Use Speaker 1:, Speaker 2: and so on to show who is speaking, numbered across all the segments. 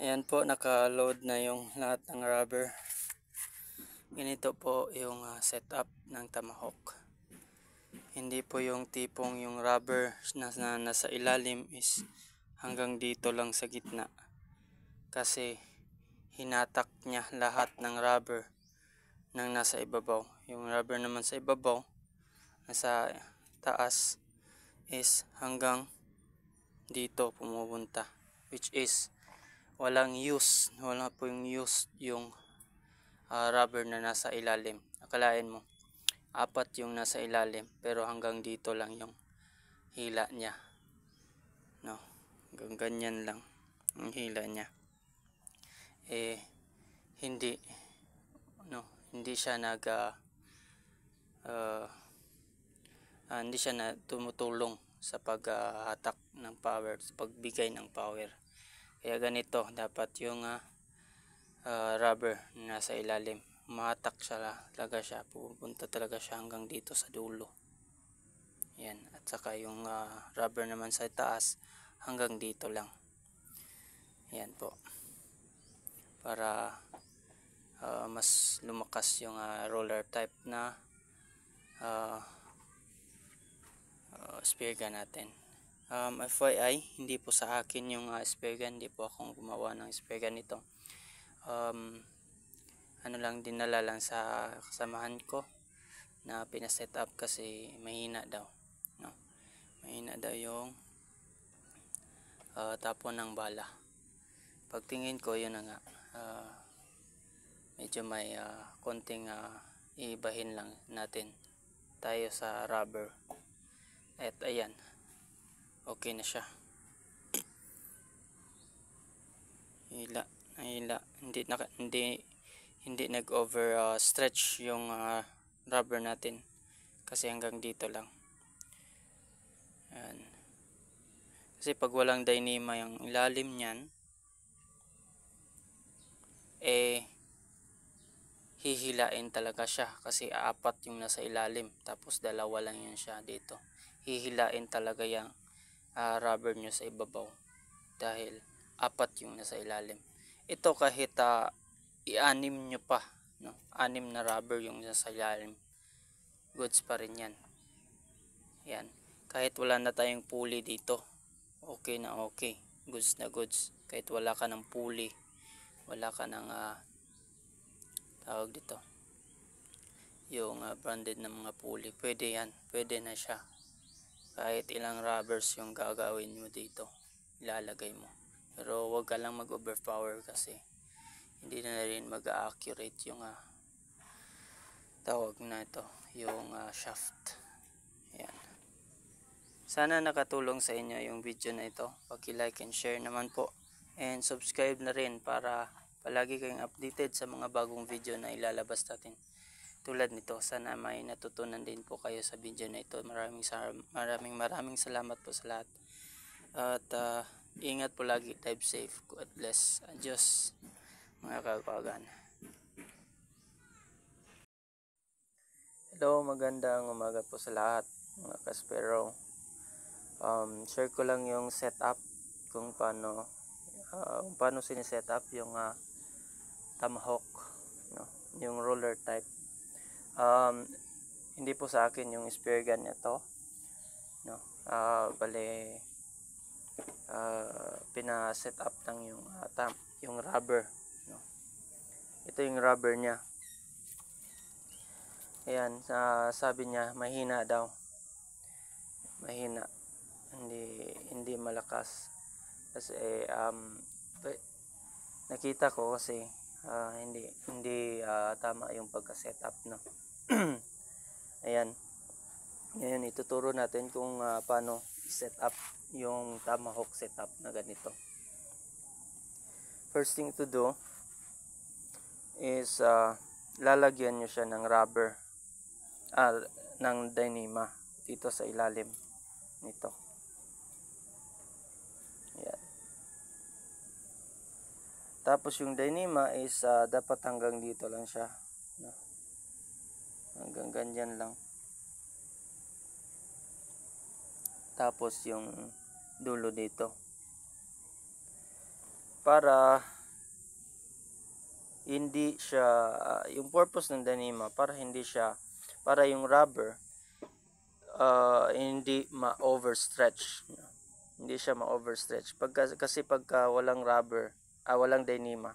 Speaker 1: Ayan po, naka-load na yung lahat ng rubber. Ganito po yung setup ng Tomahawk. Hindi po yung tipong yung rubber na nasa ilalim is hanggang dito lang sa gitna. Kasi hinatak niya lahat ng rubber ng nasa ibabaw. Yung rubber naman sa ibabaw, nasa taas is hanggang dito pumupunta. Which is wala po yung use yung rubber na nasa ilalim. Akalain mo apat yung nasa ilalim pero hanggang dito lang yung hila niya, no, hanggang ganyan lang ang hila niya. Hindi, no, hindi siya hindi siya na tumutulong sa paghatak ng power, sa pagbigay ng power. Kaya ganito dapat yung rubber na nasa ilalim, mahatak talaga siya, pupunta talaga siya hanggang dito sa dulo. Yan, at saka yung rubber naman sa taas hanggang dito lang. Yan po, para mas lumakas yung roller type na spear gun natin. FYI, hindi po sa akin yung spear gun, hindi po akong gumawa ng spear gun nito. Ano lang, dinala lang sa kasamahan ko na pinaset up kasi mahina daw, no? Mahina daw yung tapon ng bala. Pagtingin ko, yun na nga, medyo may konting ibahin lang natin tayo sa rubber. At ayan, okay na siya. Hila, hindi nag-over stretch yung rubber natin kasi hanggang dito lang. Ayan. Kasi pag walang Dyneema yung ilalim niyan, hihilain talaga siya kasi apat yung nasa ilalim tapos dalawa lang yun siya dito. Hihilain talaga yung rubber nyo sa ibabaw dahil apat yung nasa ilalim. Ito kahit i-anim nyo pa, no? 6 na rubber yung nasa ilalim, goods pa rin yan. Yan, kahit wala na tayong pulley dito, okay na okay, goods na goods. Kahit wala ka ng pulley, wala ka ng tawag dito, yung branded na mga pulley, pwede yan, pwede na siya. Kahit ilang rubbers yung gagawin mo dito, ilalagay mo, pero wag ka lang mag-overpower kasi hindi na rin mag-accurate yung tawag na ito, yung shaft. Ayan. Sana nakatulong sa inyo yung video na ito. Paki-like and share naman po, and subscribe na rin para palagi kayong updated sa mga bagong video na ilalabas natin tulad nito. Sana may natutunan din po kayo sa video na ito. Maraming salamat po sa lahat. At ingat po lagi, dive safe. God bless. Adios mga kakawagan. Hello, magandang umaga po sa lahat mga ka-Sparrow. Share ko lang yung setup kung paano siniset up yung Tomahawk, no? Yung roller type. Hindi po sa akin yung spear gun nito, no? Pina-set up lang yung rubber, no? Ito yung rubber niya. Ayan, sabi niya mahina daw. Mahina. Hindi malakas. Kasi nakita ko kasi hindi tama yung pagka-setup, no. Ayan. Ngayon ituturo natin kung paano i-set up yung Tomahawk setup na ganito. First thing to do is lalagyan nyo siya ng rubber, ng Dyneema dito sa ilalim nito. Ayan. Tapos yung Dyneema is dapat hanggang dito lang siya, no? Hanggang ganyan lang. Tapos yung dulo dito. para hindi siya, yung purpose ng Dyneema, para yung rubber hindi ma-overstretch. Hindi siya ma-overstretch. Kasi pagka walang rubber, walang Dyneema,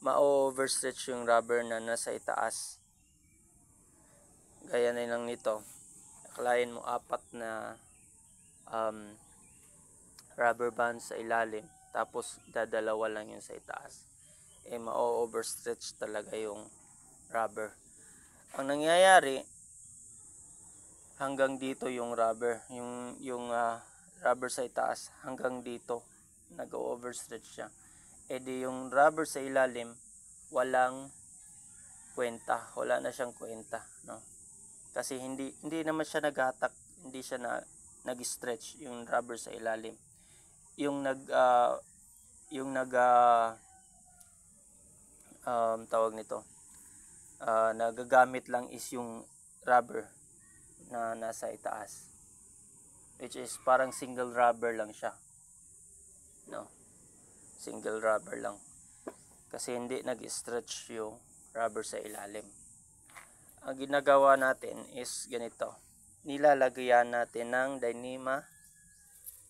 Speaker 1: ma-overstretch yung rubber na nasa itaas. Gaya na lang nito. Akalain mo 4 na rubber band sa ilalim, tapos dadalawa lang yun sa itaas. Ma-overstretch talaga yung rubber. Ang nangyayari, hanggang dito yung rubber, yung rubber sa itaas, hanggang dito nag-overstretch siya. Di yung rubber sa ilalim walang kwenta, wala na siyang kwenta, no? Kasi hindi naman siya naghatak, hindi siya nag-stretch yung rubber sa ilalim. Yung tawag nito, nagagamit lang is yung rubber na nasa itaas, which is parang single rubber lang siya, no? Single rubber lang, kasi hindi nag-stretch yung rubber sa ilalim. Ang ginagawa natin is ganito, nilalagyan natin ng Dyneema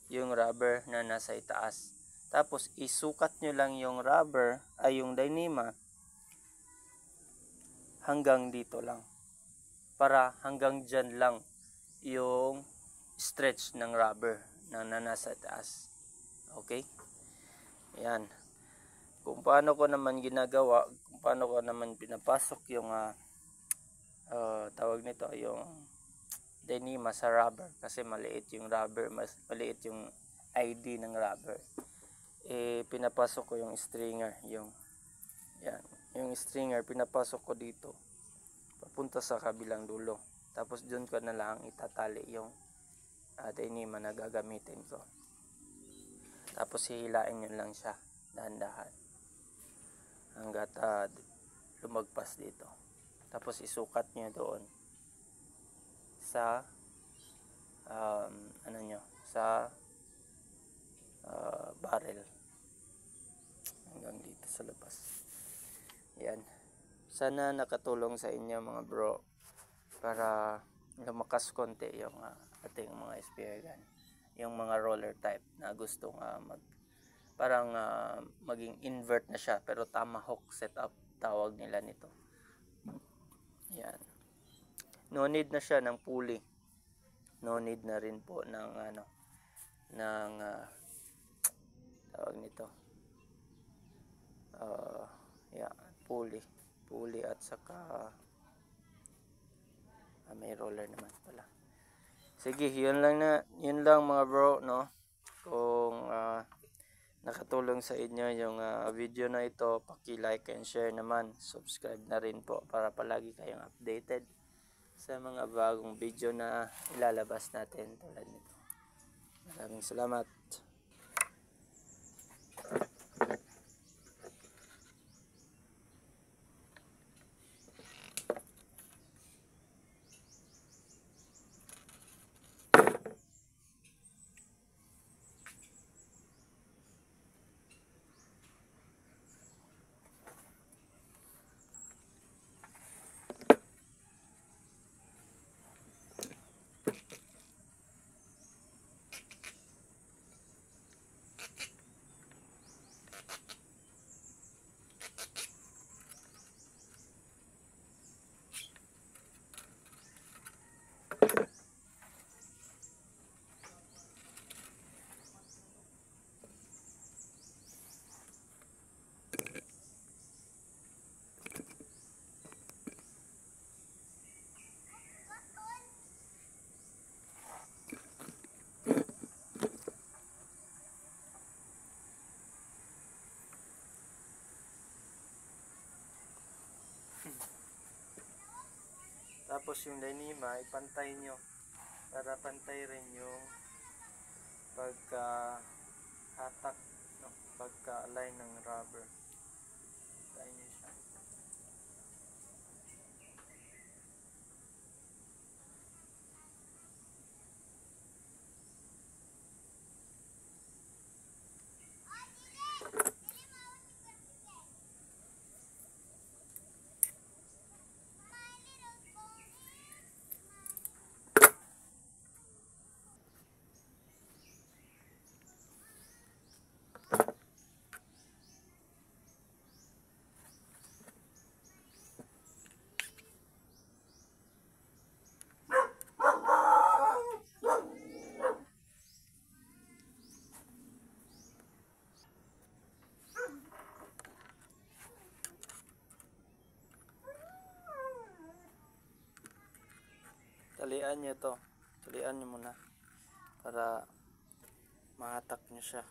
Speaker 1: yung rubber na nasa itaas, tapos isukat nyo lang yung rubber yung Dyneema hanggang dito lang, para hanggang dyan lang yung stretch ng rubber na nasa itaas. Okay? Yan. Kung paano ko naman ginagawa, kung paano ko naman pinapasok yung tawag nito, yung Dyneema sa rubber, kasi maliit yung rubber, maliit yung ID ng rubber. Pinapasok ko yung stringer, yung stringer pinapasok ko dito papunta sa kabilang dulo, tapos doon ko na lang itatali yung Dyneema na gagamitin ko. Tapos hihilain nyo lang siya dahan-dahan hanggat lumagpas dito. Tapos isukat nyo doon sa sa barrel hanggang dito sa labas. Yan. Sana nakatulong sa inyo mga bro, para lumakas konti yung ating mga spear gun, yung mga roller type na gustong maging invert na siya, pero tomahawk setup tawag nila nito. Yan. No need na siya ng pulley. No need na rin po ng tawag nito. Pulley at saka may roller naman pala. Sige, yun lang mga bro, no? Kung nakatulong sa inyo yung video na ito, paki-like and share naman. Subscribe na rin po para palagi kayong updated sa mga bagong video na ilalabas natin tulad nito. Maraming salamat. Tapos yung Dyneema, ipantay nyo para pantay rin yung pagka-hatak, no? Pagka-align ng rubber. Pantay nyo siya. Tulian nyo to. Tulian nyo muna para mahatak nyo siya.